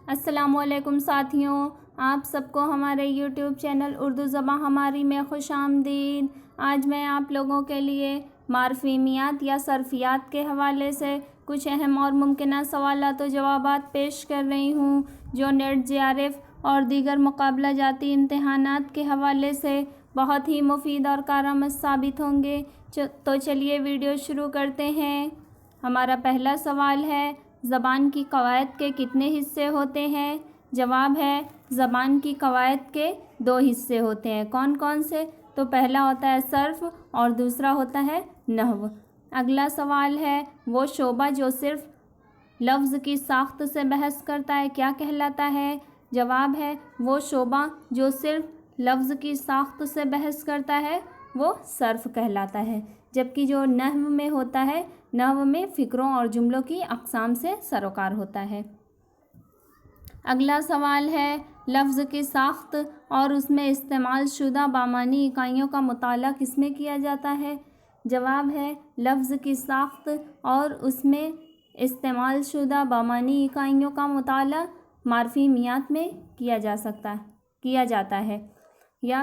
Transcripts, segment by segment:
السلام علیکم ساتھیوں، آپ سب کو ہمارے یوٹیوب چینل اردو زباں ہماری میں خوش آمدید۔ آج میں آپ لوگوں کے لیے مارفیمیات یا صرفیات کے حوالے سے کچھ اہم اور ممکنہ سوالات و جوابات پیش کر رہی ہوں جو نیٹ JRF اور دیگر مقابلہ جاتی امتحانات کے حوالے سے بہت ہی مفید اور کارآمد ثابت ہوں گے۔ تو چلیے ویڈیو شروع کرتے ہیں۔ ہمارا پہلا سوال ہے، زبان کی قواعد کے کتنے حصے ہوتے ہیں؟ جواب ہے، زبان کی قواعد کے 2 حصے ہوتے ہیں۔ کون کون سے؟ تو پہلا ہوتا ہے صرف اور دوسرا ہوتا ہے نحو۔ اگلا سوال ہے، وہ شعبہ جو صرف لفظ کی ساخت سے بحث کرتا ہے کیا کہلاتا ہے؟ جواب ہے، وہ شعبہ جو صرف لفظ کی ساخت سے بحث کرتا ہے وہ صرف کہلاتا ہے، جبکہ جو نحو میں ہوتا ہے، نحو میں فقروں اور جملوں کی اقسام سے سروکار ہوتا ہے۔ اگلا سوال ہے، لفظ کی ساخت اور اس میں استعمال شدہ بامانی اکائیوں کا مطالعہ کس میں کیا جاتا ہے؟ جواب ہے، لفظ کی ساخت اور اس میں استعمال شدہ بامانی اکائیوں کا مطالعہ مارفیمیات میں کیا جاتا ہے، یا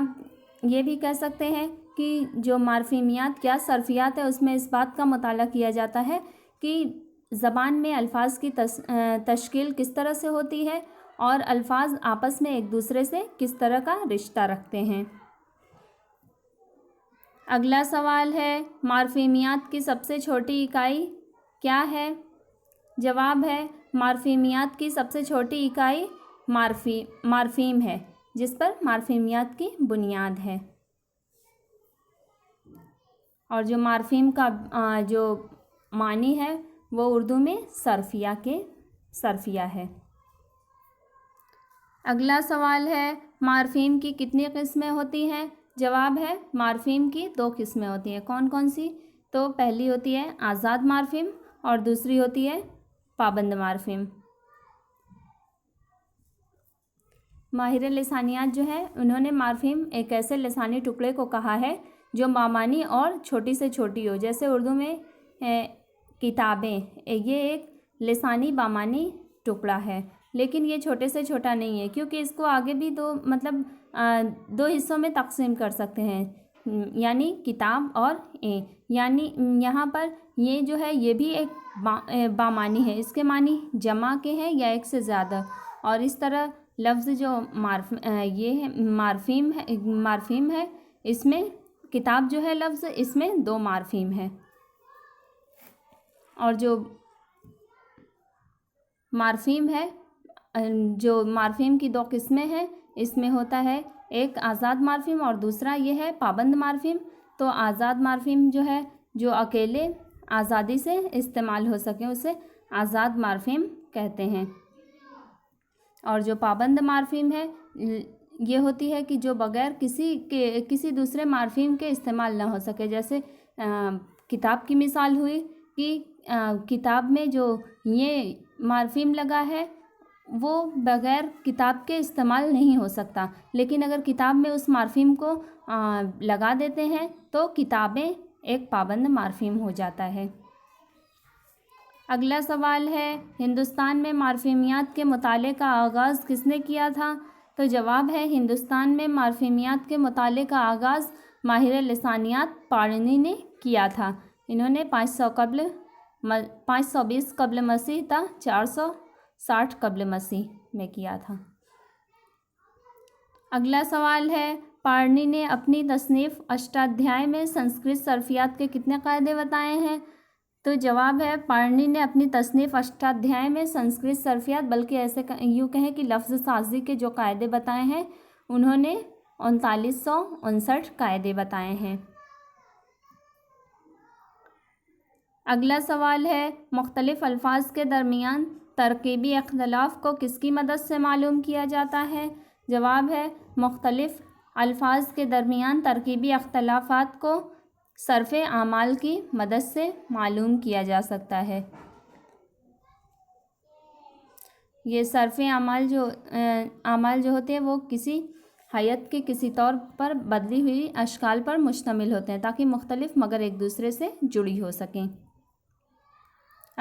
یہ بھی کہہ سکتے ہیں کہ جو مارفیمیات یا صرفیات ہے اس میں اس بات کا مطالعہ کیا جاتا ہے کہ زبان میں الفاظ کی تشکیل کس طرح سے ہوتی ہے اور الفاظ آپس میں ایک دوسرے سے کس طرح کا رشتہ رکھتے ہیں۔ اگلا سوال ہے، مارفیمیات کی سب سے چھوٹی اکائی کیا ہے؟ جواب ہے، مارفیمیات کی سب سے چھوٹی اکائی مارفیم ہے، جس پر مارفیمیات کی بنیاد ہے۔ اور جو مارفیم کا جو معنی ہے وہ اردو میں صرفیہ ہے۔ اگلا سوال ہے، مارفیم کی کتنی قسمیں ہوتی ہیں؟ جواب ہے، مارفیم کی 2 قسمیں ہوتی ہیں۔ کون کون سی؟ تو پہلی ہوتی ہے آزاد مارفیم اور دوسری ہوتی ہے پابند مارفیم۔ ماہر لسانیات جو ہے انہوں نے مارفیم ایک ایسے لسانی ٹکڑے کو کہا ہے جو بامانی اور چھوٹی سے چھوٹی ہو، جیسے اردو میں کتابیں، یہ ایک لسانی بامانی ٹکڑا ہے، لیکن یہ چھوٹے سے چھوٹا نہیں ہے کیونکہ اس کو آگے بھی 2 حصوں میں تقسیم کر سکتے ہیں، یعنی کتاب اور یعنی یہاں پر یہ جو ہے یہ بھی ایک بامانی ہے، اس کے معنی جمع کے ہیں یا ایک سے زیادہ، اور اس طرح لفظ جو یہ ہے مارفیم ہے، اس میں کتاب جو ہے لفظ اس میں 2 مارفیم ہے، اور جو مارفیم ہے جو مارفیم کی 2 قسمیں ہیں، اس میں ہوتا ہے ایک آزاد مارفیم اور دوسرا یہ ہے پابند مارفیم۔ تو آزاد مارفیم جو ہے جو اکیلے آزادی سے استعمال ہو سکیں اسے آزاد مارفیم کہتے ہیں، اور جو پابند مارفیم ہے یہ ہوتی ہے کہ جو بغیر کسی دوسرے مارفیم کے استعمال نہ ہو سکے، جیسے کتاب کی مثال ہوئی کہ کتاب میں جو یہ مارفیم لگا ہے وہ بغیر کتاب کے استعمال نہیں ہو سکتا، لیکن اگر کتاب میں اس مارفیم کو لگا دیتے ہیں تو کتابیں ایک پابند مارفیم ہو جاتا ہے۔ اگلا سوال ہے، ہندوستان میں مارفیمیات کے مطالعے کا آغاز کس نے کیا تھا؟ تو جواب ہے، ہندوستان میں مارفیمیات کے مطالعے کا آغاز ماہر لسانیات پارنی نے کیا تھا۔ انہوں نے 520 قبل مسیح تا 460 قبل مسیح میں کیا تھا۔ اگلا سوال ہے، پارنی نے اپنی تصنیف اشٹادھیائے میں سنسکرت صرفیات کے کتنے قاعدے بتائے ہیں؟ تو جواب ہے، پارنی نے اپنی تصنیف اشٹادھیائے میں سنسکرت صرفیات بلکہ ایسے یوں کہیں کہ لفظ سازی کے جو قاعدے بتائے ہیں انہوں نے 3959 قاعدے بتائے ہیں۔ اگلا سوال ہے، مختلف الفاظ کے درمیان ترکیبی اختلاف کو کس کی مدد سے معلوم کیا جاتا ہے؟ جواب ہے، مختلف الفاظ کے درمیان ترکیبی اختلافات کو صرف اعمال کی مدد سے معلوم کیا جا سکتا ہے۔ یہ صرف اعمال جو ہوتے ہیں وہ کسی حیت کے کسی طور پر بدلی ہوئی اشکال پر مشتمل ہوتے ہیں تاکہ مختلف مگر ایک دوسرے سے جڑی ہو سکیں۔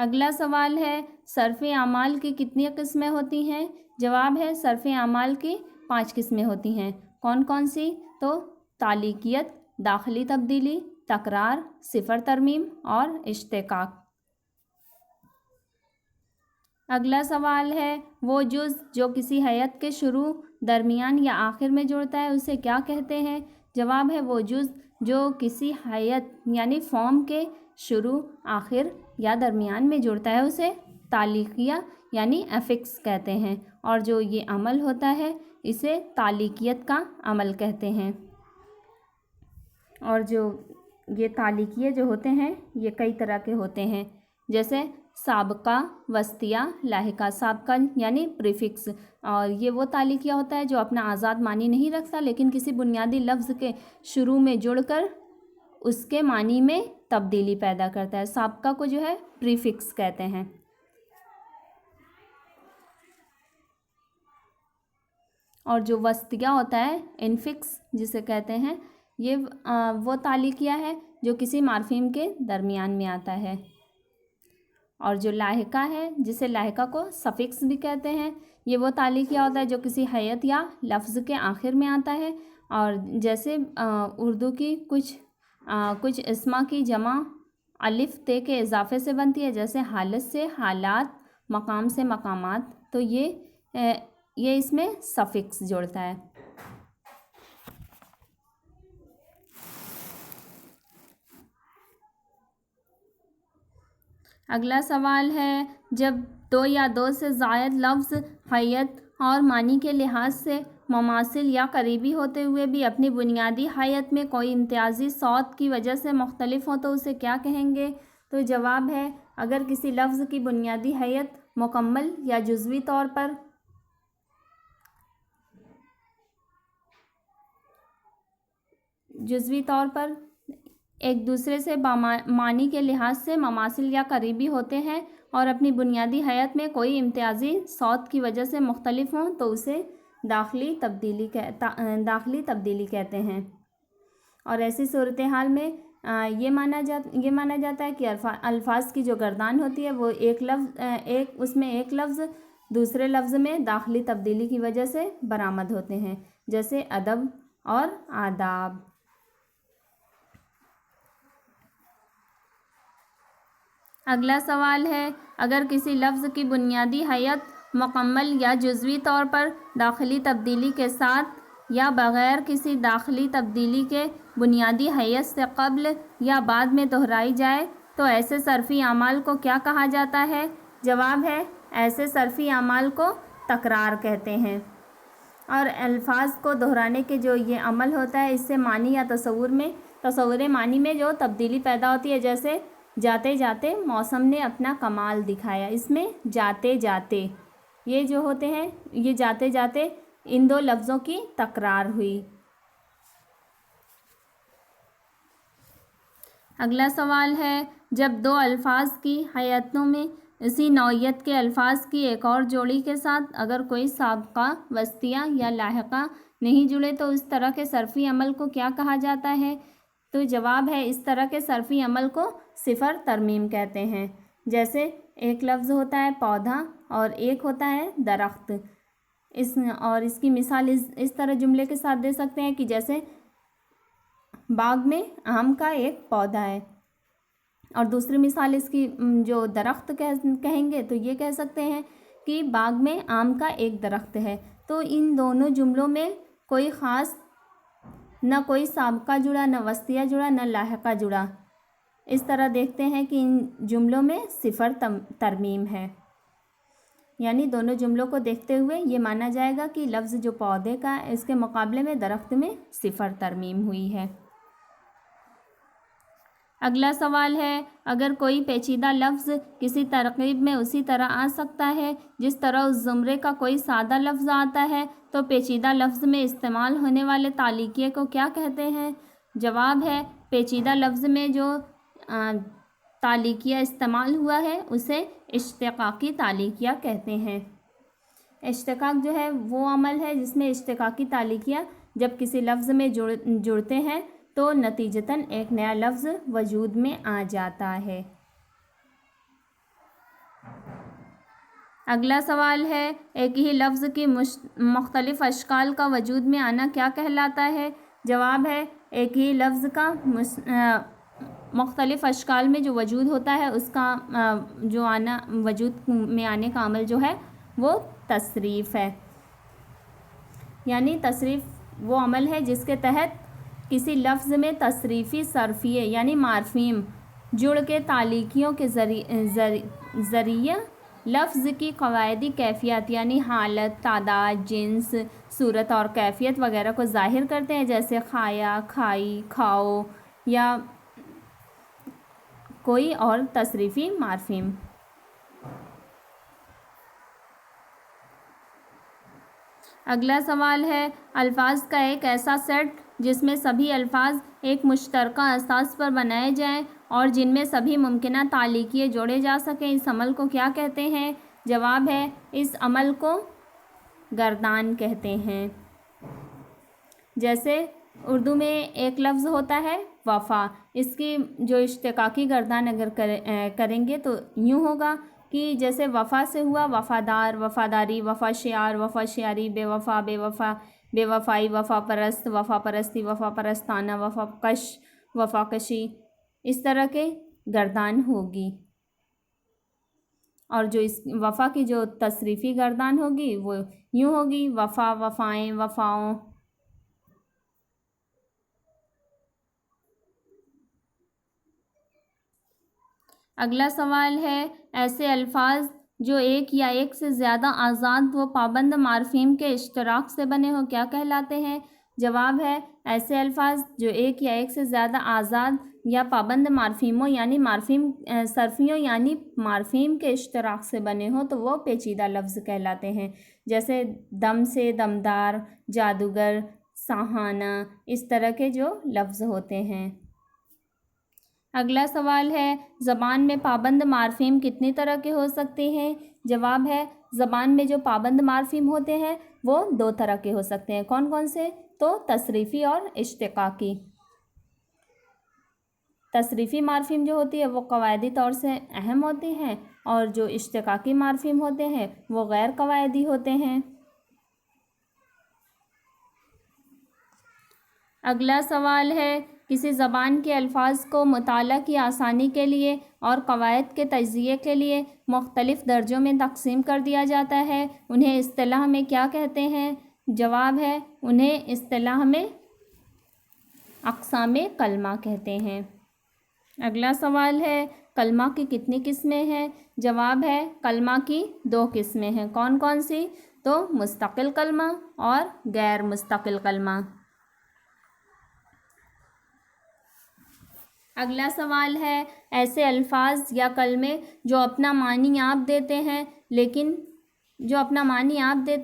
اگلا سوال ہے صرف اعمال کی کتنی قسمیں ہوتی ہیں؟ جواب ہے صرف اعمال کی 5 قسمیں ہوتی ہیں۔ کون کون سی؟ تو تعلیقیت، داخلی تبدیلی، تکرار، صفر ترمیم اور اشتقاق۔ اگلا سوال ہے وہ جز جو کسی ہیئت کے شروع، درمیان یا آخر میں جڑتا ہے اسے کیا کہتے ہیں؟ جواب ہے وہ جز جو کسی ہیئت یعنی فارم کے شروع، آخر یا درمیان میں جڑتا ہے اسے تعلیقیہ یعنی افکس کہتے ہیں، اور جو یہ عمل ہوتا ہے اسے تعلیقیت کا عمل کہتے ہیں۔ اور جو یہ تعلیقیہ جو ہوتے ہیں یہ کئی طرح کے ہوتے ہیں، جیسے سابقہ، وسطیہ، لاحقہ۔ سابقہ یعنی پریفکس، اور یہ وہ تعلیقیہ ہوتا ہے جو اپنا آزاد معنی نہیں رکھتا لیکن کسی بنیادی لفظ کے شروع میں جڑ کر اس کے معنی میں تبدیلی پیدا کرتا ہے۔ سابقہ کو جو ہے پریفکس کہتے ہیں۔ اور جو وسطیہ ہوتا ہے انفکس جسے کہتے ہیں، یہ وہ تعلیقیہ ہے جو کسی مارفیم کے درمیان میں آتا ہے۔ اور جو لاحقہ ہے جسے لاحقہ کو سفکس بھی کہتے ہیں، یہ وہ تعلیقیہ ہوتا ہے جو کسی ہیئت یا لفظ کے آخر میں آتا ہے، اور جیسے اردو کی کچھ اسما کی جمع الف تے کے اضافے سے بنتی ہے، جیسے حالت سے حالات، مقام سے مقامات، تو یہ اس میں سفکس جوڑتا ہے۔ اگلا سوال ہے جب دو یا دو سے زائد لفظ ہیئت اور معنی کے لحاظ سے مماثل یا قریبی ہوتے ہوئے بھی اپنی بنیادی ہیئت میں کوئی امتیازی صوت کی وجہ سے مختلف ہوں تو اسے کیا کہیں گے؟ تو جواب ہے اگر کسی لفظ کی بنیادی ہیئت مکمل یا جزوی طور پر ایک دوسرے سے معنی کے لحاظ سے مماثل یا قریبی ہوتے ہیں اور اپنی بنیادی ہیئت میں کوئی امتیازی صوت کی وجہ سے مختلف ہوں تو اسے داخلی تبدیلی کہتے ہیں۔ اور ایسی صورتحال میں یہ مانا جاتا ہے کہ الفاظ کی جو گردان ہوتی ہے وہ اس میں ایک لفظ دوسرے لفظ میں داخلی تبدیلی کی وجہ سے برآمد ہوتے ہیں، جیسے ادب اور آداب۔ اگلا سوال ہے اگر کسی لفظ کی بنیادی ہیئت مکمل یا جزوی طور پر داخلی تبدیلی کے ساتھ یا بغیر کسی داخلی تبدیلی کے بنیادی ہیئت سے قبل یا بعد میں دہرائی جائے تو ایسے صرفی اعمال کو کیا کہا جاتا ہے؟ جواب ہے ایسے صرفی اعمال کو تکرار کہتے ہیں۔ اور الفاظ کو دہرانے کے جو یہ عمل ہوتا ہے اس سے معنی یا تصور معنی میں جو تبدیلی پیدا ہوتی ہے، جیسے جاتے جاتے موسم نے اپنا کمال دکھایا، اس میں جاتے جاتے یہ جو ہوتے ہیں یہ جاتے جاتے ان دو لفظوں کی تکرار ہوئی۔ اگلا سوال ہے جب دو الفاظ کی ہیئتوں میں اسی نوعیت کے الفاظ کی ایک اور جوڑی کے ساتھ اگر کوئی سابقہ، وسطیہ یا لاحقہ نہیں جڑے تو اس طرح کے صرفی عمل کو کیا کہا جاتا ہے؟ تو جواب ہے اس طرح کے صرفی عمل کو صفر ترمیم کہتے ہیں۔ جیسے ایک لفظ ہوتا ہے پودا اور ایک ہوتا ہے درخت، اس کی مثال اس طرح جملے کے ساتھ دے سکتے ہیں کہ جیسے باغ میں آم کا ایک پودا ہے، اور دوسری مثال اس کی جو درخت کہیں گے تو یہ کہہ سکتے ہیں کہ باغ میں آم کا ایک درخت ہے۔ تو ان دونوں جملوں میں کوئی خاص نہ کوئی سابقہ جڑا، نہ وسطیہ جڑا، نہ لاحقہ جڑا۔ اس طرح دیکھتے ہیں کہ ان جملوں میں صفر ترمیم ہے، یعنی دونوں جملوں کو دیکھتے ہوئے یہ مانا جائے گا کہ لفظ جو پودے کا ہے اس کے مقابلے میں درخت میں صفر ترمیم ہوئی ہے۔ اگلا سوال ہے اگر کوئی پیچیدہ لفظ کسی ترکیب میں اسی طرح آ سکتا ہے جس طرح اس زمرے کا کوئی سادہ لفظ آتا ہے تو پیچیدہ لفظ میں استعمال ہونے والے تعلیقیہ کو کیا کہتے ہیں؟ جواب ہے پیچیدہ لفظ میں جو تعلیقیہ استعمال ہوا ہے اسے اشتقاقی تعلیقیہ کہتے ہیں۔ اشتقاق جو ہے وہ عمل ہے جس میں اشتقاقی تعلیقیہ جب کسی لفظ میں جڑتے ہیں تو نتیجتاً ایک نیا لفظ وجود میں آ جاتا ہے۔ اگلا سوال ہے ایک ہی لفظ کی مختلف اشکال کا وجود میں آنا کیا کہلاتا ہے؟ جواب ہے ایک ہی لفظ کا مختلف اشکال میں جو وجود ہوتا ہے اس کا جو آنا وجود میں آنے کا عمل جو ہے وہ تصریف ہے. یعنی تصریف وہ عمل ہے جس کے تحت کسی لفظ میں تصریفی صرفیے یعنی مارفیم جڑ کے تعلیقیوں کے ذریعے لفظ کی قواعدی کیفیت یعنی حالت، تعداد، جنس، صورت اور کیفیت وغیرہ کو ظاہر کرتے ہیں، جیسے کھایا، کھائی، کھاؤ یا کوئی اور تصریفی مارفیم. اگلا سوال ہے الفاظ کا ایک ایسا سیٹ جس میں سبھی الفاظ ایک مشترکہ اساس پر بنائے جائیں اور جن میں سبھی ممکنہ تعلیقیے جوڑے جا سکیں، اس عمل کو کیا کہتے ہیں؟ جواب ہے اس عمل کو گردان کہتے ہیں. جیسے اردو میں ایک لفظ ہوتا ہے وفا، اس کی جو اشتقاقی گردان اگر کریں گے تو یوں ہوگا کہ جیسے وفا سے ہوا وفادار، وفاداری، وفا شعار، وفا شعاری، بے وفا، بے وفا، بے وفائی، وفا پرست، وفا پرستی، وفا پرستانہ، وفا کش، وفا کشی، اس طرح کے گردان ہوگی. اور جو اس وفا کی جو تصریفی گردان ہوگی وہ یوں ہوگی وفا، وفائیں، وفاؤں. اگلا سوال ہے ایسے الفاظ جو ایک یا ایک سے زیادہ آزاد و پابند مارفیم کے اشتراک سے بنے ہوں کیا کہلاتے ہیں؟ جواب ہے ایسے الفاظ جو ایک یا ایک سے زیادہ آزاد یا پابند مارفیموں یعنی صرفیوں یعنی مارفیم کے اشتراک سے بنے ہوں تو وہ پیچیدہ لفظ کہلاتے ہیں. جیسے دم سے دمدار، جادوگر، سہانہ، اس طرح کے جو لفظ ہوتے ہیں. اگلا سوال ہے زبان میں پابند مارفیم کتنی طرح کے ہو سکتے ہیں؟ جواب ہے زبان میں جو پابند مارفیم ہوتے ہیں وہ 2 طرح کے ہو سکتے ہیں. کون کون سے؟ تو تصریفی اور اشتقاقی. تصریفی مارفیم جو ہوتی ہے وہ قواعدی طور سے اہم ہوتے ہیں اور جو اشتقاقی مارفیم ہوتے ہیں وہ غیر قواعدی ہوتے ہیں. اگلا سوال ہے کسی زبان کے الفاظ کو مطالعہ کی آسانی کے لیے اور قواعد کے تجزیے کے لیے مختلف درجوں میں تقسیم کر دیا جاتا ہے، انہیں اصطلاح میں کیا کہتے ہیں؟ جواب ہے انہیں اصطلاح میں اقسام کلمہ کہتے ہیں. اگلا سوال ہے کلمہ کی کتنی قسمیں ہیں؟ جواب ہے کلمہ کی 2 قسمیں ہیں. کون کون سی؟ تو مستقل کلمہ اور غیر مستقل کلمہ. اگلا سوال ہے ایسے الفاظ یا کلمے جو اپنا معنی آپ دیتے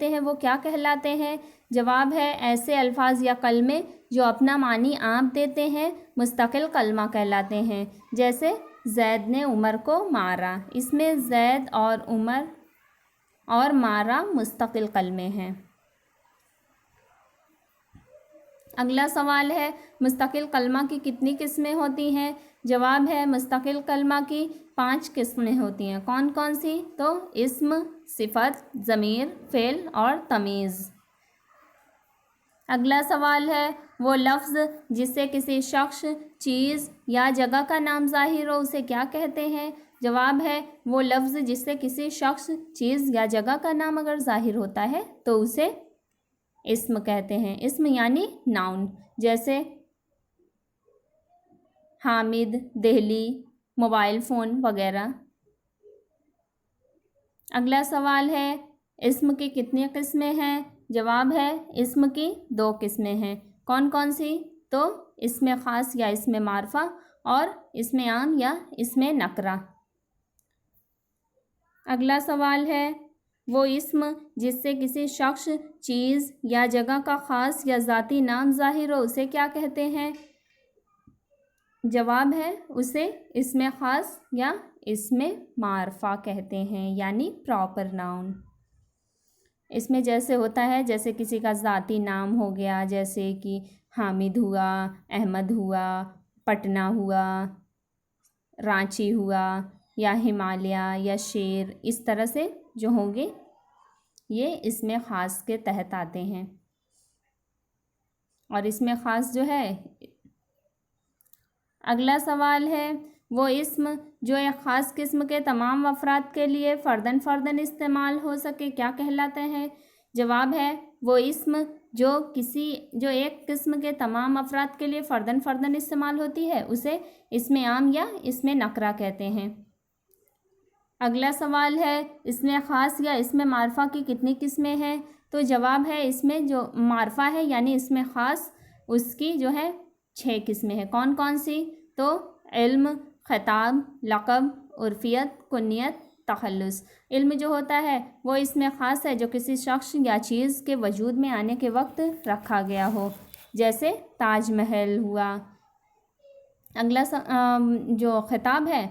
ہیں وہ کیا کہلاتے ہیں؟ جواب ہے ایسے الفاظ یا کلمے جو اپنا معنی آپ دیتے ہیں مستقل کلمہ کہلاتے ہیں. جیسے زید نے عمر کو مارا، اس میں زید اور عمر اور مارا مستقل کلمے ہیں. اگلا سوال ہے مستقل کلمہ کی کتنی قسمیں ہوتی ہیں؟ جواب ہے مستقل کلمہ کی 5 قسمیں ہوتی ہیں. کون کون سی؟ تو اسم، صفت، ضمیر، فعل اور تمیز. اگلا سوال ہے وہ لفظ جس سے کسی شخص، چیز یا جگہ کا نام ظاہر ہو اسے کیا کہتے ہیں؟ جواب ہے وہ لفظ جس سے کسی شخص، چیز یا جگہ کا نام اگر ظاہر ہوتا ہے تو اسے اسم کہتے ہیں. اسم یعنی ناؤن. جیسے حامد، دہلی، موبائل فون وغیرہ. اگلا سوال ہے اسم کی کتنی قسمیں ہیں؟ جواب ہے اسم کی 2 قسمیں ہیں. کون کون سی؟ تو اسم خاص یا اسم معرفہ اور اسم عام یا اسم نکرہ. اگلا سوال ہے وہ اسم جس سے کسی شخص، چیز یا جگہ کا خاص یا ذاتی نام ظاہر ہو اسے کیا کہتے ہیں؟ جواب ہے اسے اسم خاص یا اسم معرفہ کہتے ہیں یعنی پراپر ناؤن. اس میں جیسے ہوتا ہے جیسے کسی کا ذاتی نام ہو گیا، جیسے کہ حامد ہوا، احمد ہوا، پٹنہ ہوا، رانچی ہوا یا ہمالیہ یا شیر، اس طرح سے جو ہوں گے یہ اسم خاص کے تحت آتے ہیں. اور اسم خاص جو ہے، اگلا سوال ہے وہ اسم جو ایک خاص قسم کے تمام افراد کے لیے فرداً فرداً استعمال ہو سکے کیا کہلاتے ہیں؟ جواب ہے وہ اسم جو ایک قسم کے تمام افراد کے لیے فرداً فرداً استعمال ہوتی ہے اسے اسم عام یا اسم نکرہ کہتے ہیں. اگلا سوال ہے اسم خاص یا اسم معرفہ کی کتنی قسمیں ہیں؟ تو جواب ہے اس میں جو معرفہ ہے یعنی اسم خاص اس کی جو ہے 6 قسمیں ہیں. کون کون سی؟ تو علم، خطاب، لقب، عرفیت، کنیت، تخلص. علم جو ہوتا ہے وہ اسم خاص ہے جو کسی شخص یا چیز کے وجود میں آنے کے وقت رکھا گیا ہو، جیسے تاج محل ہوا. اگلا جو خطاب ہے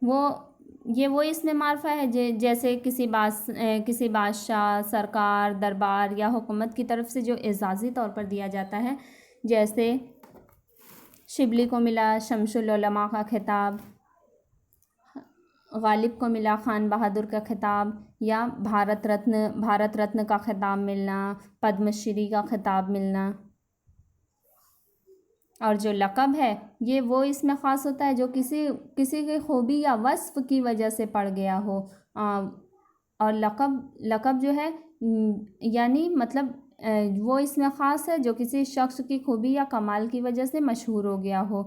وہ اسم معرفہ ہے جیسے کسی بادشاہ، سرکار، دربار یا حکومت کی طرف سے جو اعزازی طور پر دیا جاتا ہے، جیسے شبلی کو ملا شمس العلماء کا خطاب، غالب کو ملا خان بہادر کا خطاب، یا بھارت رتن کا خطاب ملنا، پدم شری کا خطاب ملنا. اور جو لقب ہے یہ وہ اسم خاص ہوتا ہے جو کسی کی خوبی یا وصف کی وجہ سے پڑ گیا ہو. اور لقب جو ہے یعنی مطلب وہ اسم خاص ہے جو کسی شخص کی خوبی یا کمال کی وجہ سے مشہور ہو گیا ہو،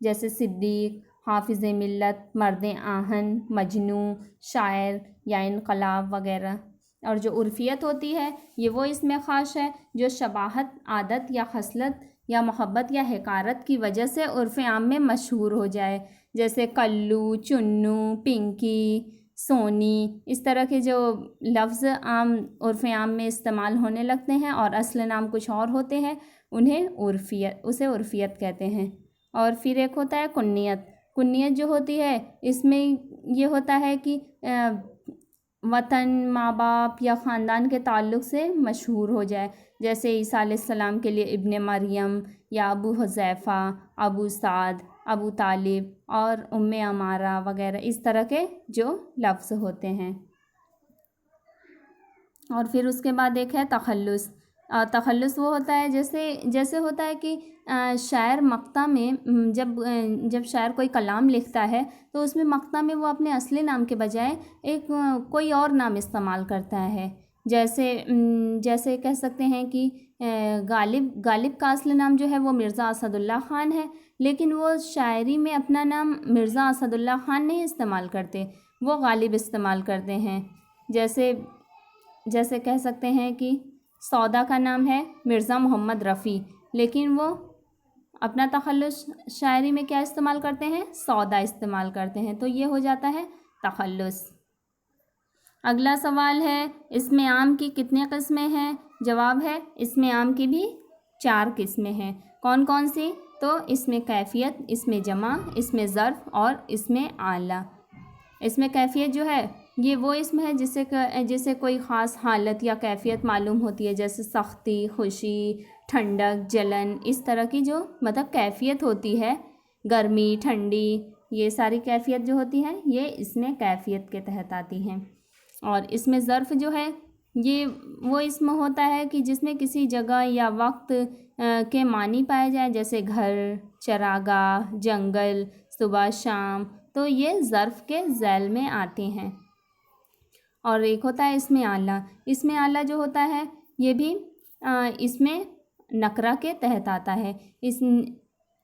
جیسے صدیق، حافظ ملت، مرد آہن، مجنوں، شاعر یا انقلاب وغیرہ. اور جو عرفیت ہوتی ہے یہ وہ اسم خاص ہے جو شباہت، عادت یا خصلت یا محبت یا حقارت کی وجہ سے عرف عام میں مشہور ہو جائے، جیسے کلو، چنو، پنکی، سونی. اس طرح کے جو لفظ عرف عام میں استعمال ہونے لگتے ہیں اور اصل نام کچھ اور ہوتے ہیں اسے عرفیت کہتے ہیں. اور پھر ایک ہوتا ہے کنیت جو ہوتی ہے اس میں یہ ہوتا ہے کہ وطن، ماں باپ یا خاندان کے تعلق سے مشہور ہو جائے، جیسے عیسیٰ علیہ السلام کے لیے ابن مریم یا ابو حذیفہ، ابو سعد، ابو طالب اور ام عمارہ وغیرہ، اس طرح کے جو لفظ ہوتے ہیں. اور پھر اس کے بعد ایک ہے تخلص. تخلص وہ ہوتا ہے جیسے ہوتا ہے کہ شاعر مقطع میں جب شاعر کوئی کلام لکھتا ہے تو اس میں مقطع میں وہ اپنے اصلی نام کے بجائے کوئی اور نام استعمال کرتا ہے. جیسے کہہ سکتے ہیں کہ غالب کا اصل نام جو ہے وہ مرزا اسد اللہ خان ہے، لیکن وہ شاعری میں اپنا نام مرزا اسد اللہ خان نہیں استعمال کرتے، وہ غالب استعمال کرتے ہیں. جیسے کہہ سکتے ہیں کہ سودا کا نام ہے مرزا محمد رفیع، لیکن وہ اپنا تخلص شاعری میں کیا استعمال کرتے ہیں؟ سودا استعمال کرتے ہیں. تو یہ ہو جاتا ہے تخلص. اگلا سوال ہے اسم عام کی کتنی قسمیں ہیں؟ جواب ہے اسم عام کی بھی 4 قسمیں ہیں. کون کون سی؟ تو اسم کیفیت، اسم جمع، اسم ظرف اور اسم اعلیٰ. اسم کیفیت جو ہے یہ وہ اسم ہے جسے کوئی خاص حالت یا کیفیت معلوم ہوتی ہے، جیسے سختی، خوشی، ٹھنڈک، جلن، اس طرح کی جو مطلب کیفیت ہوتی ہے، گرمی، ٹھنڈی، یہ ساری کیفیت جو ہوتی ہے یہ اسم کیفیت کے تحت آتی ہیں. اور اسم ظرف جو ہے یہ وہ اسم ہوتا ہے کہ جس میں کسی جگہ یا وقت کے معنی پائے جائیں، جیسے گھر، چراگاہ، جنگل، صبح، شام. تو یہ ظرف کے ذیل میں آتے ہیں. اور ایک ہوتا ہے اسم اعلیٰ. اسم اعلیٰ جو ہوتا ہے یہ بھی اسم نکرہ کے تحت آتا ہے.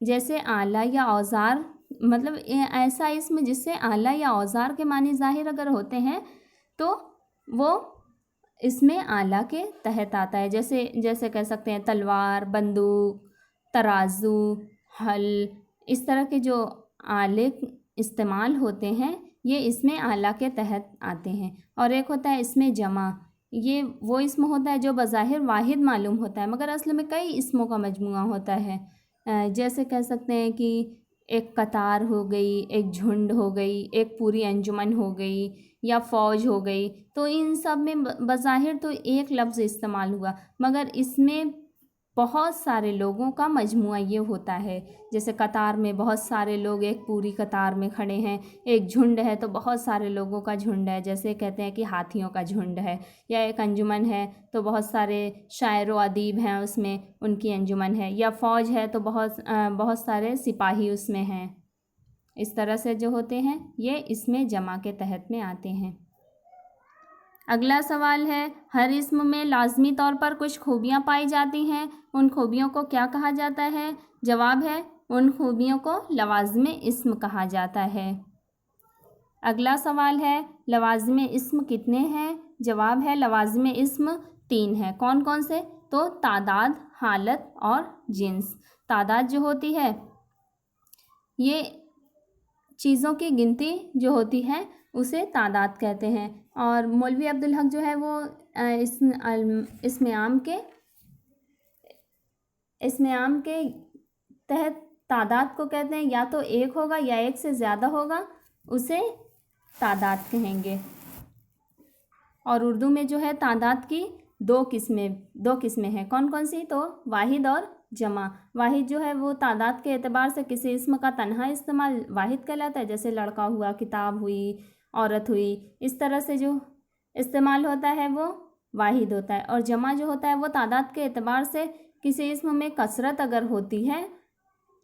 جیسے اعلیٰ یا اوزار، مطلب ایسا اسم جس سے اعلیٰ یا اوزار کے معنی ظاہر اگر ہوتے ہیں تو وہ اسم اعلیٰ کے تحت آتا ہے. جیسے کہہ سکتے ہیں تلوار، بندوق، ترازو، ہل، اس طرح کے جو آلے استعمال ہوتے ہیں یہ اسم اعلیٰ کے تحت آتے ہیں. اور ایک ہوتا ہے اسم جمع. یہ وہ اسم ہوتا ہے جو بظاہر واحد معلوم ہوتا ہے مگر اصل میں کئی اسموں کا مجموعہ ہوتا ہے. جیسے کہہ سکتے ہیں کہ ایک قطار ہو گئی، ایک جھنڈ ہو گئی، ایک پوری انجمن ہو گئی یا فوج ہو گئی. تو ان سب میں بظاہر تو ایک لفظ استعمال ہوا مگر اس میں बहुत सारे लोगों का मजमूआ ये होता है। जैसे कतार में बहुत सारे लोग एक पूरी कतार में खड़े हैं, एक झुंड है तो बहुत सारे लोगों का झुंड है, जैसे कहते हैं कि हाथियों का झुंड है। या एक अंजुमन है तो बहुत सारे शायर व अदीब हैं उसमें, उनकी अंजुमन है। या फ़ौज है तो बहुत सारे सिपाही उसमें हैं। इस तरह से जो होते हैं ये इसमें जमा के तहत में आते हैं। अगला सवाल है, हर इस्म में लाजमी तौर पर कुछ खूबियाँ पाई जाती हैं, उन खूबियों को क्या कहा जाता है? जवाब है, उन खूबियों को लवाज़िम इस्म कहा जाता है। अगला सवाल है, लवाज़िम इस्म कितने हैं? जवाब है, लवाज़िम इस्म 3 हैं। कौन कौन से? तो तादाद, हालत और जिन्स। तादाद जो होती है ये चीज़ों की गिनती जो होती है उसे तादाद कहते हैं। और मौलवी अब्दुल हक जो है वो इसमें आम के तहत तादाद को कहते हैं, या तो एक होगा या एक से ज़्यादा होगा उसे तादाद कहेंगे। और उर्दू में जो है तादाद की दो किस्में हैं। कौन कौन सी? तो वाहिद और जमा। वाहिद जो है वो तादाद के एतबार से किसी इस्म का तन्हा इस्तेमाल वाहिद कहलाता है, जैसे लड़का हुआ, किताब हुई, औरत हुई, इस तरह से जो इस्तेमाल होता है वो वाहिद होता है। और जमा जो होता है वो तादाद के एतबार से किसी इस्म में कसरत अगर होती है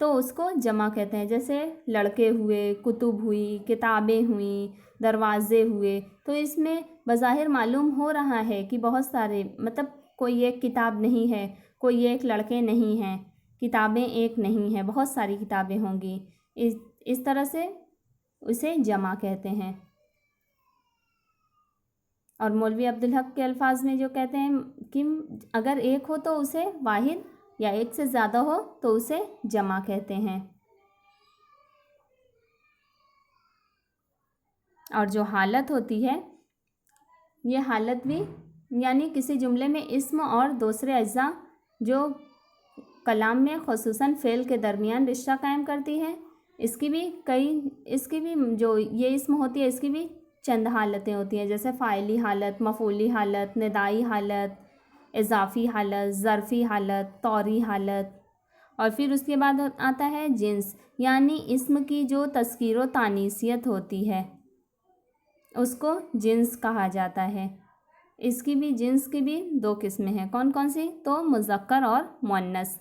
तो उसको जमा कहते हैं। जैसे लड़के हुए, कुतुब हुई, किताबें हुई, दरवाजे हुए। तो इसमें बज़ाहिर मालूम हो रहा है कि बहुत सारे, मतलब कोई एक किताब नहीं है, कोई एक लड़के नहीं हैं, किताबें एक नहीं हैं, बहुत सारी किताबें होंगी। इस तरह से उसे जमा कहते हैं। और मौलवी अब्दुल हक के अल्फाज में जो कहते हैं कि अगर एक हो तो उसे वाहिद, या एक से ज़्यादा हो तो उसे जमा कहते हैं। और जो हालत होती है ये हालत भी, यानी किसी जुमले में इस्म और दूसरे अज्जा जो कलाम में ख़ुसूसन फ़ेल के दरमियान रिश्ता कायम करती है, इसकी भी जो ये इस्म होती है इसकी भी चंद हालतें होती हैं। जैसे फ़ाइली हालत, मफ़ूली हालत, निदाई हालत, इज़ाफ़ी हालत, ज़र्फ़ी हालत, तौरी हालत। और फिर उसके बाद आता है जिन्स, यानी इस्म की जो तज़कीर व तानीसियत होती है उसको जिन्स कहा जाता है। इसकी भी जिन्स की भी दो किस्में हैं। कौन कौन सी? तो मुज़क्कर और मुअन्नस।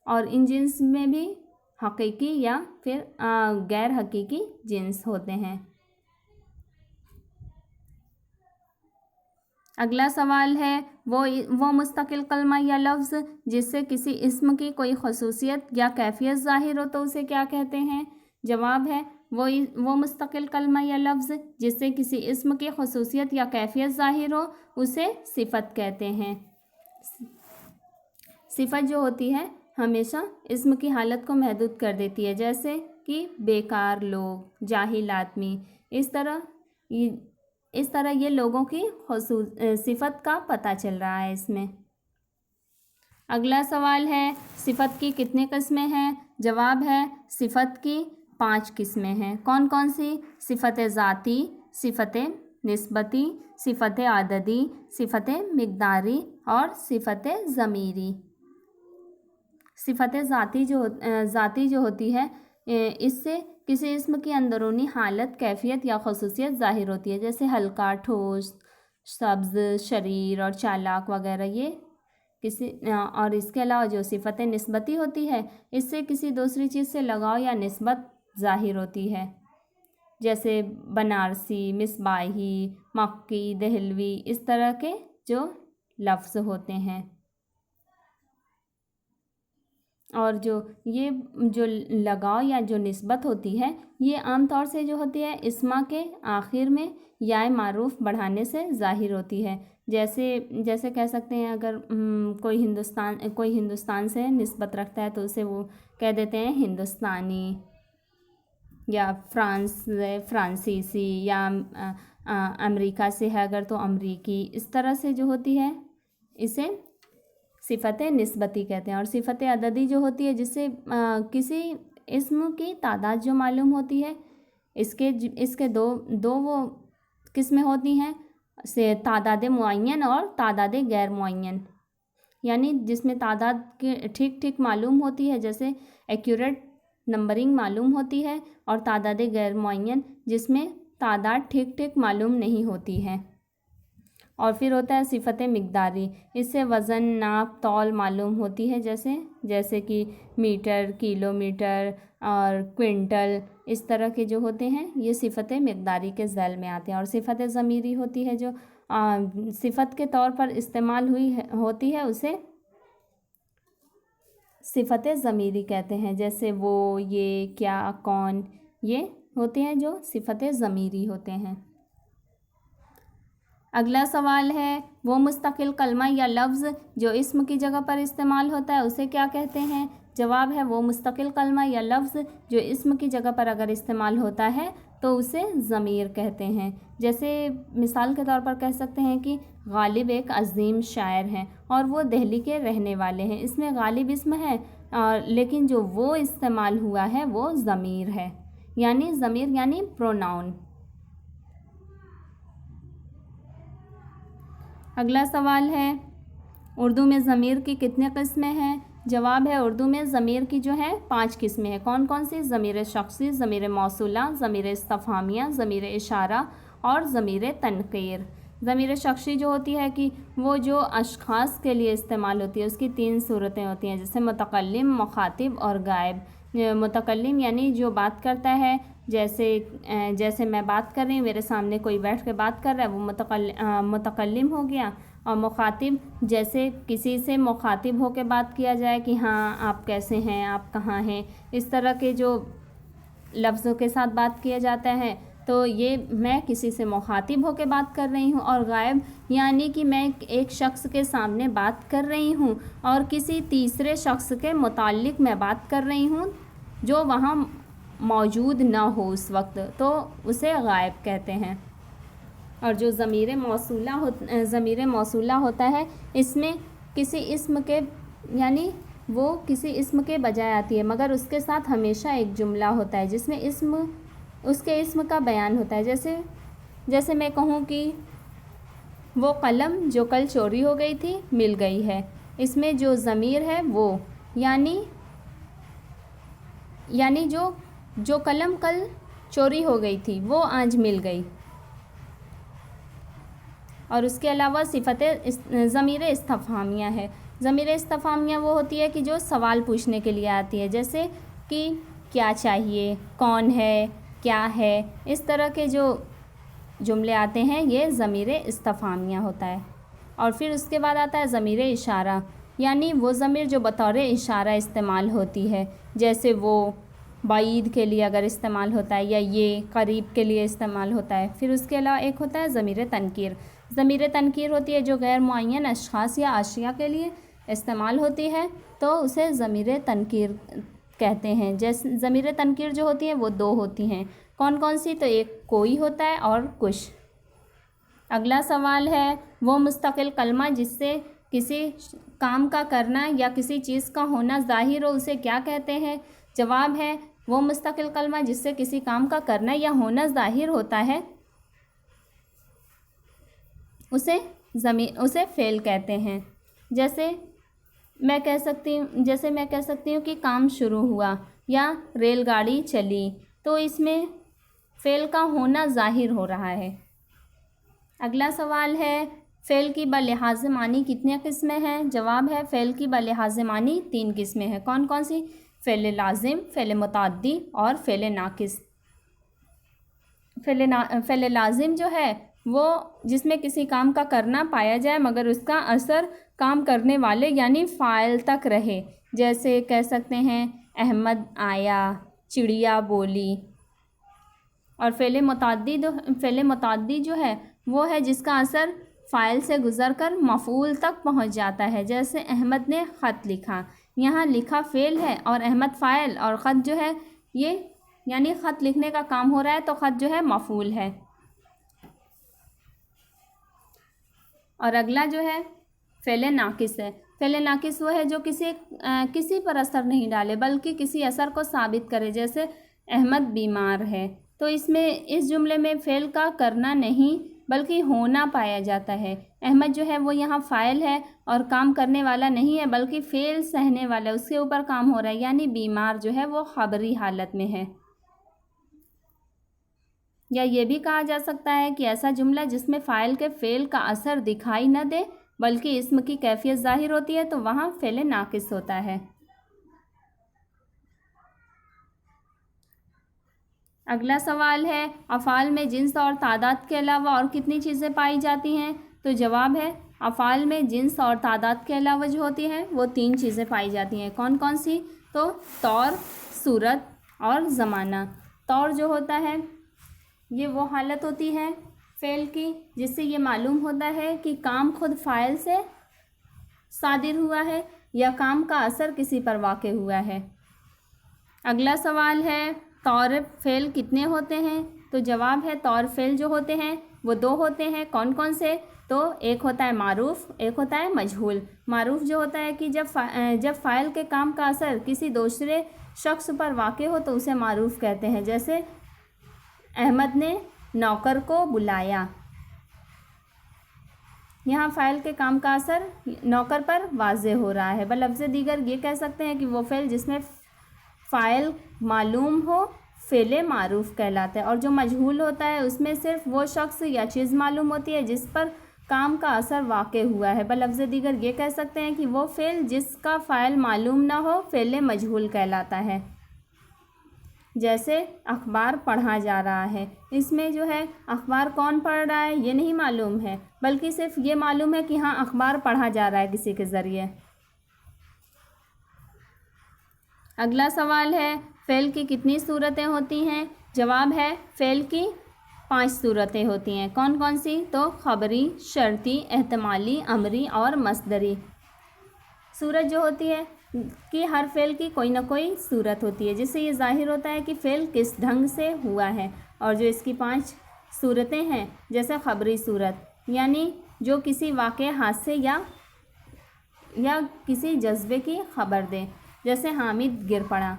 और इन जिन्स में भी हकीकी या फिर गैर हकीकी जिन्स होते हैं। अगला सवाल है, वो मुस्तकिल कलमा या लफ्ज़ जिससे किसी इस्म की कोई खसूसियत या कैफियत ज़ाहिर हो तो उसे क्या कहते हैं? जवाब है, वो मुस्तकिल कलमा या लफ्ज़ जिससे किसी इस्म की खसूसियत या कैफियत ज़ाहिर हो उसे सिफत कहते हैं। सिफत जो होती है हमेशा इस्म की हालत को महदूद कर देती है, जैसे कि बेकार लोग, जाहिल आदमी। इस तरह ये लोगों की सिफत का पता चल रहा है इसमें। अगला सवाल है, सिफत की कितने किस्में हैं? जवाब है, सिफत की 5 किस्में हैं। कौन कौन सी? सिफत ज़ाती, सिफत निस्बती, सिफत आददी, सिफत मिक़दारी और सिफत ज़मीरी। सिफत ज़ाती जो होती है इससे किसी इस्म की अंदरूनी हालत, कैफियत या खसूसियत ज़ाहिर होती है, जैसे हल्का, ठोस, सब्ज़, शरीर और चालाक वगैरह। ये और इसके अलावा जो सिफत निस्बती होती है इससे किसी दूसरी चीज़ से लगाव या निस्बत ज़ाहिर होती है, जैसे बनारसी, मिसबाही, मक्की, दहलवी, इस तरह के जो लफ्ज़ होते हैं। और जो लगाव या जो निस्बत होती है ये आम तौर से जो होती है इस्मा के आखिर में या मारूफ बढ़ाने से ज़ाहिर होती है। जैसे कह सकते हैं, अगर कोई हिंदुस्तान से निस्बत रखता है तो उसे वो कह देते हैं हिंदुस्तानी, या फ्रांसीसी, या अमेरिका से है अगर तो अमरीकी। इस तरह से जो होती है इसे सिफत निस्बती कहते हैं। और सिफत अददी जो होती है जिससे किसी इस्म की तादाद जो मालूम होती है, इसके दो वो किस्में होती हैं। से तादाद मुअय्यन और तादाद गैर मुअय्यन, यानी जिसमें तादाद के ठीक ठीक मालूम होती है, जैसे एक्यूरेट नंबरिंग मालूम होती है, और तादाद गैर मुअय्यन जिसमें तादाद ठीक ठीक मालूम नहीं होती है। और फिर होता है सिफ़त मिक़दारी, इससे वज़न, नाप, तौल मालूम होती है, जैसे कि मीटर, किलोमीटर और क्विंटल, इस तरह के जो होते हैं ये सिफ़त मिक़दारी के ज़ैल में आते हैं। और सिफ़त ज़मीरी होती है जो सिफ़त के तौर पर इस्तेमाल होती है, उसे सिफ़त ज़मीरी कहते हैं, जैसे वो, ये, क्या, कौन, ये होते हैं जो सिफ़त ज़मीरी होते हैं। अगला सवाल है, वो मुस्तकिल कलमा या लफ्ज़ जो इस्म की जगह पर इस्तेमाल होता है उसे क्या कहते हैं? जवाब है, वो मुस्तकिल कलमा या लफ्ज़ जो इस्म की जगह पर अगर इस्तेमाल होता है तो उसे ज़मीर कहते हैं। जैसे मिसाल के तौर पर कह सकते हैं कि गालिब एक अज़ीम शायर हैं और वो दिल्ली के रहने वाले हैं। इसमें गालिब इस्म है, लेकिन जो वो इस्तेमाल हुआ है वो ज़मीर है, यानी ज़मीर यानी प्रोनाउन। अगला सवाल है, उर्दू में ज़मीर की कितने किस्में हैं? जवाब है, उर्दू में ज़मीर की जो है 5 किस्में हैं। कौन कौन सी? ज़मीर शख्सी, ज़मीर मौसूला, ज़मीर इस्तिफ़हामिया, ज़मीर इशारा और ज़मीर तनक़ीर। ज़मीर शख्सी जो होती है कि वो जो अशख़ास के लिए इस्तेमाल होती है, उसकी 3 सूरतें होती हैं, जैसे मुतकल्लिम, मुख़ातिब और गायब। मुतकल्लिम यानी जो बात करता है, जैसे मैं बात कर रही हूँ, मेरे सामने कोई बैठ के बात कर रहा है, वो मुतकल्लिम हो गया। और मुख़ातिब, जैसे किसी से मुख़ातिब होकर बात किया जाए कि हाँ आप कैसे हैं, आप कहाँ हैं, इस तरह के जो लफ्ज़ों के साथ बात किया जाता है, तो ये मैं किसी से मुख़ातिब होकर बात कर रही हूँ। और गायब यानी कि मैं एक शख्स के सामने बात कर रही हूँ और किसी तीसरे शख्स के मुताल्लिक़ मैं बात कर रही हूँ जो वहाँ मौजूद ना हो उस वक्त, तो उसे गायब कहते हैं। और जो ज़मीर मौसूला होता है, इसमें किसी इस्म के, यानी वो किसी इस्म के बजाय आती है, मगर उसके साथ हमेशा एक जुमला होता है जिसमें उसके इस्म का बयान होता है। जैसे मैं कहूँ कि वो कलम जो कल चोरी हो गई थी मिल गई है, इसमें जो ज़मीर है वो, यानी जो कलम कल चोरी हो गई थी वो आज मिल गई। और उसके अलावा सिफ़त ज़मीर इस्तिफ़हामिया है। ज़मीर इस्तिफ़हामिया वो होती है कि जो सवाल पूछने के लिए आती है, जैसे कि क्या चाहिए, कौन है, क्या है, इस तरह के जो जुमले आते हैं ये ज़मीर इस्तिफ़हामिया होता है। और फिर उसके बाद आता है ज़मीर इशारा, यानी वो ज़मीर जो बतौर इशारा इस्तेमाल होती है, जैसे वो बाईद के लिए अगर इस्तेमाल होता है या ये करीब के लिए इस्तेमाल होता है। फिर उसके अलावा एक होता है ज़मीर तनकीर। ज़मीर तनकीर होती है जो गैर मुअय्यन अशख़ास या अशिया के लिए इस्तेमाल होती है, तो उसे ज़मीर तनकीर कहते हैं। जैसे ज़मीर तनकीर जो होती है वो 2 होती हैं। कौन कौन सी? तो एक कोई होता है और कुछ। अगला सवाल है, वो मुस्तकिल कलमा जिससे किसी काम का करना या किसी चीज़ का होना ज़ाहिर हो उसे क्या कहते हैं? जवाब है, वो मुस्तकिल कलमा जिससे किसी काम का करना या होना ज़ाहिर होता है उसे फ़ेल कहते हैं। जैसे मैं कह सकती हूँ कि काम शुरू हुआ या रेलगाड़ी चली, तो इसमें फ़ेल का होना ज़ाहिर हो रहा है। अगला सवाल है, फ़ेल की बलिहाज़ मानी कितने किस्में हैं? जवाब है, फ़ेल की बलिहाज़ मानी 3 किस्में हैं। कौन कौन सी? फ़ेल लाज़िम, फ़ेल मुतअद्दी और फ़ेल नाक़िस। फ़ेल लाज़िम जो है वो जिसमें किसी काम का करना पाया जाए मगर उसका असर काम करने वाले यानी फ़ाइल तक रहे, जैसे कह सकते हैं अहमद आया, चिड़िया बोली। और फ़ेल मुतअद्दी जो है वो है जिसका असर फ़ाइल से गुज़रकर मफ़ऊल तक पहुंच जाता है, जैसे अहमद ने ख़त लिखा। यहाँ लिखा फ़ेल है और अहमद फ़ाइल, और ख़त जो है ये यानी ख़त लिखने का काम हो रहा है, तो ख़त जो है मफ़ऊल है। और अगला जो है फ़ेल नाक़िस है। फ़ेल नाक़िस वो है जो किसी पर असर नहीं डाले बल्कि किसी असर को साबित करे, जैसे अहमद बीमार है। तो इसमें इस जुमले में फ़ेल का करना नहीं बल्कि होना पाया जाता है। अहमद जो है वो यहाँ फ़ाइल है और काम करने वाला नहीं है, बल्कि फ़ेल सहने वाला, उसके ऊपर काम हो रहा है, यानी बीमार जो है वो ख़बरी हालत में है। या ये भी कहा जा सकता है कि ऐसा जुमला जिसमें फ़ाइल के फ़ेल का असर दिखाई न दे बल्कि इसम की कैफियत ज़ाहिर होती है, तो वहाँ फ़ेल नाक़िस होता है। अगला सवाल है, अफ़ाल में जिन्स और तादाद के अलावा और कितनी चीज़ें पाई जाती हैं? तो जवाब है, अफ़ाल में जिन्स और तादाद के अलावा जो होती हैं वो 3 चीज़ें पाई जाती हैं। कौन कौन सी? तो तौर, सूरत और ज़माना। तौर जो होता है ये वो हालत होती है फ़ेल की जिससे ये मालूम होता है कि काम खुद फ़ाइल से सादिर हुआ है या काम का असर किसी पर वाक़े हुआ है। अगला सवाल है, तौर फ़ेल कितने होते हैं? तो जवाब है, तौर फ़ेल जो होते हैं वो 2 होते हैं। कौन कौन से? तो एक होता है मारूफ़, एक होता है मजहूल। मारूफ़ जो होता है कि जब फ़ाइल के काम का असर किसी दूसरे शख्स पर वाक़े हो तो उसे मारूफ़ कहते हैं। जैसे अहमद ने नौकर को बुलाया, यहाँ फ़ाइल के काम का असर नौकर पर वाज़े हो रहा है। बलफ्ज़ दीगर ये कह सकते हैं कि वो फ़ेल जिसमें फ़ाइल मालूम हो फ़ेल मारूफ़ कहलाता है। और जो मजहूल होता है उसमें सिर्फ वो शख्स या चीज़ मालूम होती है जिस पर काम का असर वाक़े हुआ है। बलफ्ज़ दीगर ये कह सकते हैं कि वो फ़ेल जिसका फ़ाइल मालूम ना हो फ़ेल मजहूल कहलाता है। जैसे अखबार पढ़ा जा रहा है, इसमें जो है अखबार कौन पढ़ रहा है ये नहीं मालूम है, बल्कि सिर्फ ये मालूम है कि हाँ अखबार पढ़ा जा रहा है किसी के ज़रिए। अगला सवाल है, फ़ेल की कितनी सूरतें होती हैं? जवाब है, फ़ेल की 5 सूरतें होती हैं। कौन कौन सी? तो ख़बरी, शर्ती, एहतमाली, अमरी और मसदरी। सूरत जो होती है कि हर फ़ेल की कोई ना कोई सूरत होती है जिससे ये ज़ाहिर होता है कि फ़ेल किस ढंग से हुआ है। और जो इसकी 5 सूरतें हैं, जैसे ख़बरी सूरत यानी जो किसी वाक़े हादसे या किसी जज्बे की ख़बर दे, जैसे हामिद गिर पड़ा।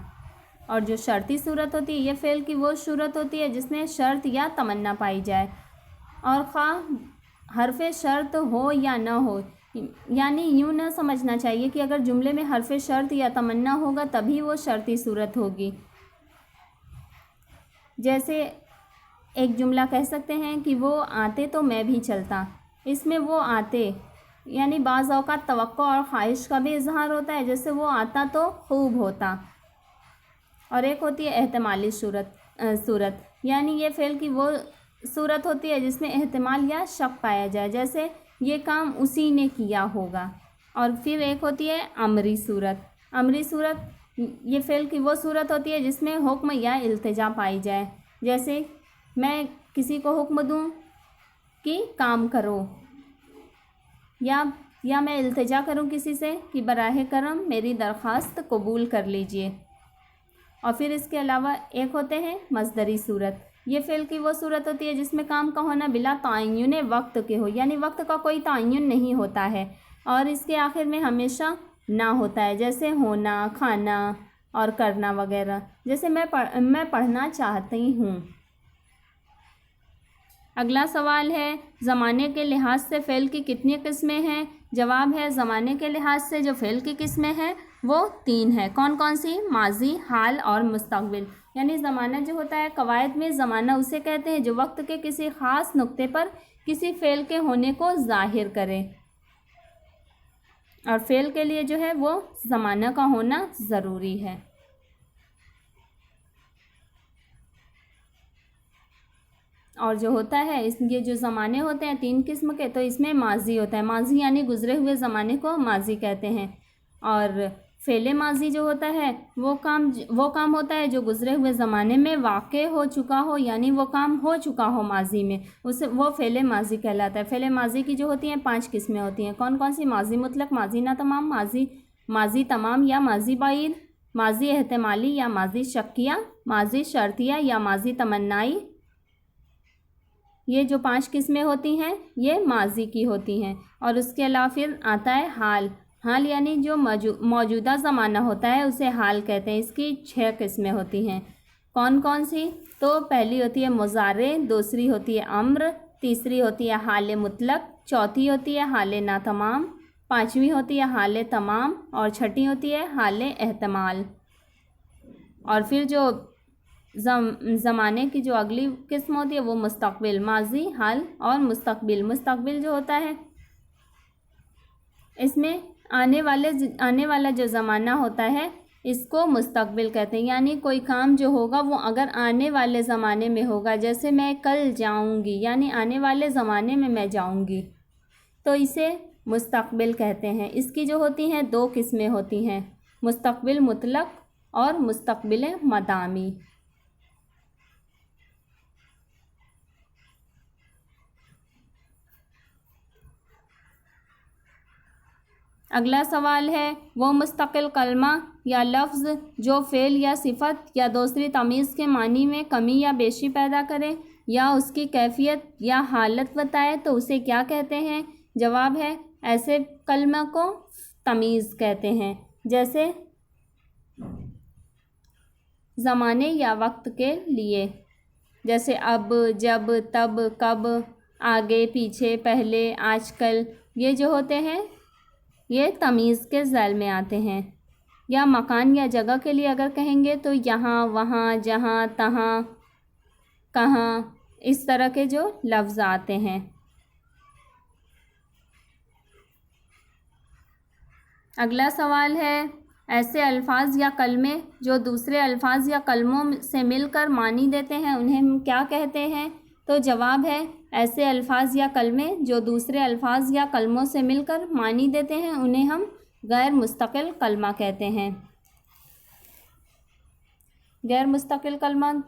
और जो शर्ती सूरत होती है ये फ़ेल की वो सूरत होती है जिसमें शर्त या तमन्ना पाई जाए, और ख़्वाह हरफ़े शर्त हो या ना हो, यानी यूँ ना समझना चाहिए कि अगर जुमले में हरफ़े शर्त या तमन्ना होगा तभी वो शर्ती सूरत होगी। जैसे एक जुमला कह सकते हैं कि वो आते तो मैं भी चलता, इसमें वो आते यानी बाज़ औक़ात तवक्को और ख्वाहिश का भी इजहार होता है, जैसे वो आता तो खूब होता। और एक होती है एहतमाली सूरत यानी ये फ़ेल की वो सूरत होती है जिसमें एहतमाल या शक पाया जाए, जैसे ये काम उसी ने किया होगा। और फिर एक होती है अमरी सूरत ये फ़ेल की वो सूरत होती है जिसमें हुक्म या इल्तिजा पाई जाए, जैसे मैं किसी को हुक्म दूँ कि काम करो, या मैं इल्तिजा करूँ किसी से कि बराह करम मेरी दरख्वास्त कबूल कर लीजिए। और फिर इसके अलावा एक होते हैं मसदरी सूरत, ये फ़ेल की वो सूरत होती है जिसमें काम का होना बिला ताय्युन वक्त के हो, यानी वक्त का कोई ताय्युन नहीं होता है और इसके आखिर में हमेशा ना होता है, जैसे होना, खाना और करना वगैरह। जैसे मैं पढ़ना चाहती हूँ। अगला सवाल है, ज़माने के लिहाज से फ़ेल की कितनी किस्में हैं? जवाब है, ज़माने के लिहाज से जो फ़ेल की किस्में हैं वो 3 हैं। कौन कौन सी? माजी, हाल और मुस्तक़बिल। यानी ज़माना जो होता है, कवायद में ज़माना उसे कहते हैं जो वक्त के किसी ख़ास नुक्ते पर किसी फ़ेल के होने को ज़ाहिर करे, और फ़ेल के लिए जो है वो ज़माना का होना ज़रूरी है। और जो होता है ये जो ज़माने होते हैं 3 किस्म के, तो इसमें माजी होता है, माजी यानी गुज़रे हुए ज़माने को माजी कहते हैं। और फ़ेल माजी जो होता है वो काम होता है जो गुज़रे हुए ज़माने में वाक़े हो चुका हो, यानी वो काम हो चुका हो माजी में, उसे वो फ़ेल माजी कहलाता है। फ़ेल माजी की जो होती हैं 5 किस्में होती हैं। कौन कौन सी? माजी मुतलक, माजी ना तमाम, माजी तमाम या माजी बाइद, माजी एहतमाली या माजी शक्किया, माजी शर्तिया या माजी तमन्नाई। ये जो 5 किस्में होती हैं ये माजी की होती हैं। और उसके अलावा फिर आता है हाल यानी जो मौजूदा ज़माना होता है उसे हाल कहते हैं। इसकी 6 किस्में होती हैं। कौन कौन सी? तो पहली होती है मुज़ारे, दूसरी होती है अम्र, तीसरी होती है हाल मुतलक, चौथी होती है हाल नातमाम, पाँचवीं होती है हाल तमाम और छठी होती है हाल एहतमाल। और फिर जो ज़माने की जो अगली किस्म होती है वो मुस्तक़बिल, माजी, हाल और मुस्तक़बिल। मुस्तक़बिल जो होता है इसमें आने वाला जो ज़माना होता है इसको मुस्तक़बिल कहते हैं। यानी कोई काम जो होगा वो अगर आने वाले ज़माने में होगा, जैसे मैं कल जाऊंगी यानी आने वाले ज़माने में मैं जाऊंगी, तो इसे मुस्तक़बिल कहते हैं। इसकी जो होती हैं दो किस्में होती हैं, मुस्तक़बिल मुतलक और मुस्तक़बिल मदामी। अगला सवाल है, वो मुस्तक़िल कलमा या लफ्ज़ जो फ़ेल या सिफ़त या दूसरी तमीज़ के मानी में कमी या बेशी पैदा करे या उसकी कैफियत या हालत बताए तो उसे क्या कहते हैं? जवाब है, ऐसे कलमा को तमीज़ कहते हैं। जैसे ज़माने या वक्त के लिए, जैसे अब, जब, तब, कब, आगे, पीछे, पहले, आजकल, ये जो होते हैं ये तमीज़ के ज़ैल में आते हैं। या मकान या जगह के लिए अगर कहेंगे तो यहाँ, वहाँ, जहाँ, तहाँ, कहाँ, इस तरह के जो लफ्ज़ आते हैं। अगला सवाल है, ऐसे अल्फाज या कलमे जो दूसरे अल्फाज या कलमों से मिलकर मानी देते हैं उन्हें हम क्या कहते हैं? तो जवाब है, ऐसे अल्फाज या कलमे जो दूसरे अल्फाज या कलमों से मिलकर मानी देते हैं उन्हें हम गैर मुस्तक़िल कलमा कहते हैं। गैर मुस्तक़िल कलमा।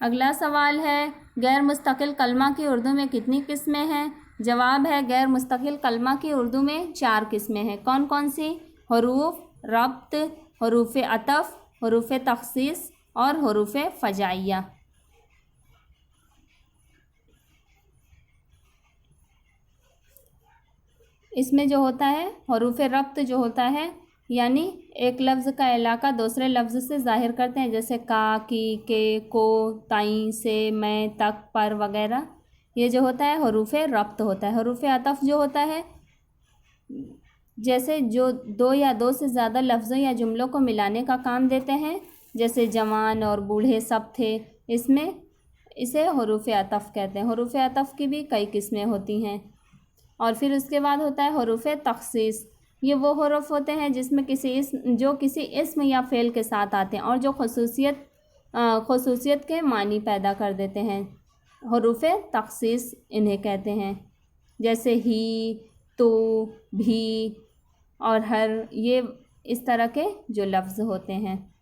अगला सवाल है, गैर मुस्तक़िल कलमा की उर्दू में कितनी किस्में हैं? जवाब है, गैर मुस्तक़िल कलमा की उर्दू में 4 किस्में हैं। कौन कौन सी? हरूफ रब्त, हरूफ अतफ़, हरूफ तख़सीस और हरूफ फ़जाइया। इसमें जो होता है हरूफ रब्त जो होता है यानी एक लफ्ज़ का इलाका दूसरे लफ्ज़ से ज़ाहिर करते हैं, जैसे का, की, के, को, ताई, से, मैं, तक, पर वगैरह। ये जो होता है हरूफ रब्त होता है। हरूफ अतफ़ जो होता है जैसे जो दो या दो से ज़्यादा लफ्ज़ों या जुमलों को मिलाने का काम देते हैं, जैसे जवान और बूढ़े सब थे, इसमें इसे हरूफ अतफ़ कहते हैं। हरूफ अतफ़ की भी कई किस्में होती हैं। और फिर उसके बाद होता है हरूफ तख़सीस। ये वो हरूफ होते हैं जिसमें किसी इस्म या फ़ेल के साथ आते हैं और जो खसूसियत के मानी पैदा कर देते हैं। हरूफ तख़सीस इन्हें कहते हैं। जैसे ही, तो, भी और हर, ये इस तरह के जो लफ्ज़ होते हैं।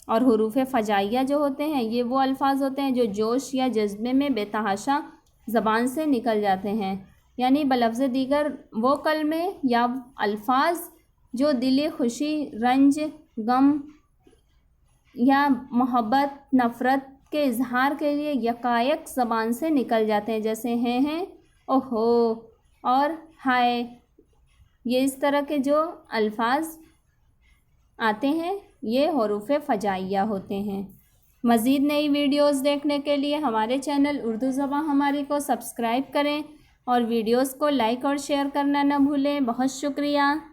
और हरूफ फ़जाइया जो होते हैं ये वो अल्फाज होते हैं जो जोश या जज्बे में बेतहाशा ज़बान से निकल जाते हैं। यानी बलफ्ज़ दीगर वो कलमे या अल्फाज जो दिली खुशी, रंज, गम या मोहब्बत, नफ़रत के इजहार के लिए यकायक ज़बान से निकल जाते हैं, जैसे हैं, ओहो और हाय। ये इस तरह के जो अल्फाज आते हैं ये हरूफ फ़जाइया होते हैं। मज़ीद नई वीडियोस देखने के लिए हमारे चैनल उर्दू ज़बान हमारी को सब्सक्राइब करें और वीडियोस को लाइक और शेयर करना न भूलें। बहुत शुक्रिया।